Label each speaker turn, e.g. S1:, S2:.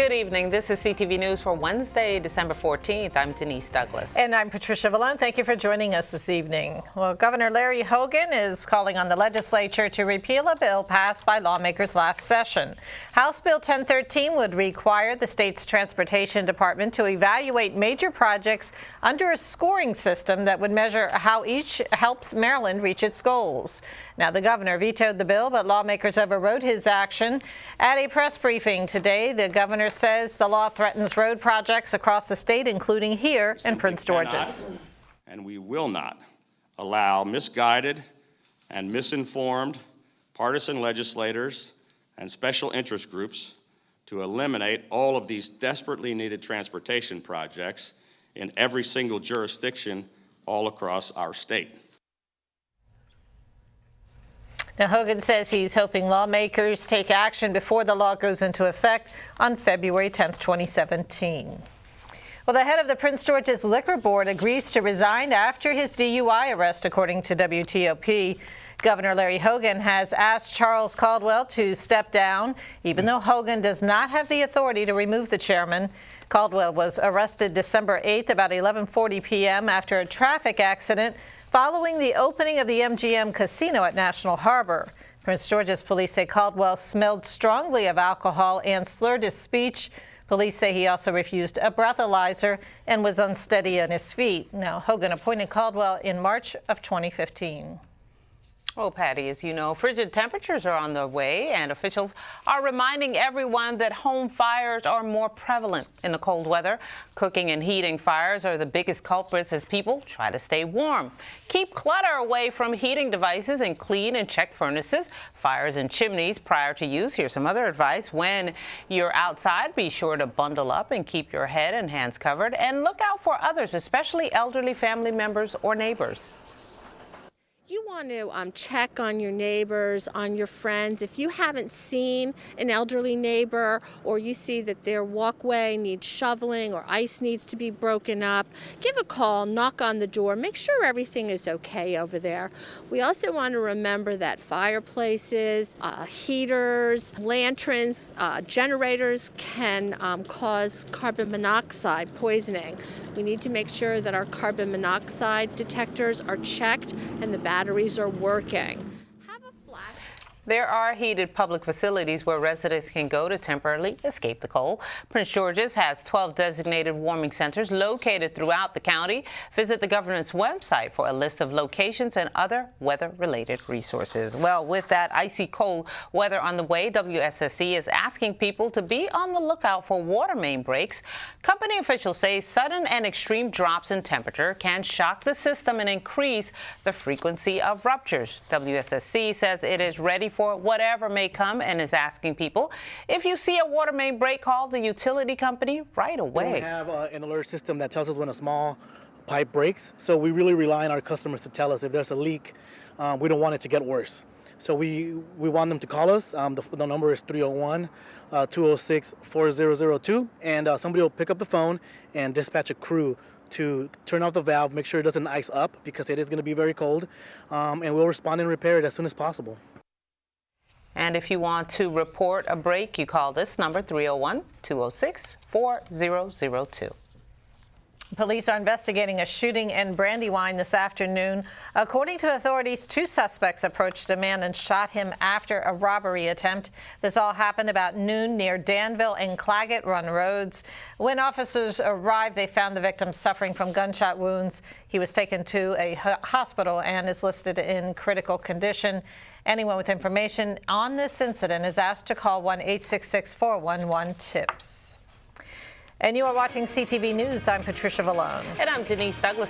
S1: Good evening. This is CTV News for Wednesday, December 14th. I'm Denise Douglas.
S2: And I'm Patricia Vallone. Thank you for joining us this evening. Well, Governor Larry Hogan is calling on the legislature to repeal a bill passed by lawmakers last session. House Bill 1013 would require the state's transportation department to evaluate major projects under a scoring system that would measure how each helps Maryland reach its goals. Now, the governor vetoed the bill, but lawmakers overrode his action. At a press briefing today, the governor says the law threatens road projects across the state, including here in Prince George's.
S3: And we will not allow misguided and misinformed partisan legislators and special interest groups to eliminate all of these desperately needed transportation projects in every single jurisdiction all across our state.
S2: Now, Hogan says he's hoping lawmakers take action before the law goes into effect on February 10th, 2017. Well, the head of the Prince George's Liquor Board agrees to resign after his DUI arrest, according to WTOP. Governor Larry Hogan has asked Charles Caldwell to step down, even though Hogan does not have the authority to remove the chairman. Caldwell was arrested December 8th about 11:40 p.m. after a traffic accident following the opening of the MGM Casino at National Harbor. Prince George's police say Caldwell smelled strongly of alcohol and slurred his speech. Police say he also refused a breathalyzer and was unsteady on his feet. Now, Hogan appointed Caldwell in March of 2015.
S1: Well, Patty, as you know, frigid temperatures are on the way, and officials are reminding everyone that home fires are more prevalent in the cold weather. Cooking and heating fires are the biggest culprits as people try to stay warm. Keep clutter away from heating devices and clean and check furnaces, fires, and chimneys prior to use. Here's some other advice. When you're outside, be sure to bundle up and keep your head and hands covered, and look out for others, especially elderly family members or neighbors.
S4: You want to check on your neighbors, on your friends. If you haven't seen an elderly neighbor, or you see that their walkway needs shoveling or ice needs to be broken up, give a call, knock on the door, make sure everything is okay over there. We also want to remember that fireplaces, heaters, lanterns, generators can cause carbon monoxide poisoning. We need to make sure that our carbon monoxide detectors are checked and the batteries are working.
S1: There are heated public facilities where residents can go to temporarily escape the cold. Prince George's has 12 designated warming centers located throughout the county. Visit the government's website for a list of locations and other weather-related resources. Well, with that icy cold weather on the way, WSSC is asking people to be on the lookout for water main breaks. Company officials say sudden and extreme drops in temperature can shock the system and increase the frequency of ruptures. WSSC says it is ready for whatever may come and is asking people, if you see a water main break, call the utility company right away.
S5: We have an alert system that tells us when a small pipe breaks, so we really rely on our customers to tell us if there's a leak. We don't want it to get worse. So we want them to call us. The number is 301-206-4002, and somebody will pick up the phone and dispatch a crew to turn off the valve, make sure it doesn't ice up because it is going to be very cold, and we'll respond and repair it as soon as possible.
S1: And if you want to report a break, you call this number, 301-206-4002.
S2: Police are investigating a shooting in Brandywine this afternoon. According to authorities, 2 suspects approached a man and shot him after a robbery attempt. This all happened about noon near Danville and Claggett Run roads. When officers arrived, they found the victim suffering from gunshot wounds. He was taken to a hospital and is listed in critical condition. Anyone with information on this incident is asked to call 1-866-411-TIPS. And you are watching CTV News. I'm Patricia Vallone.
S1: And I'm Denise Douglas.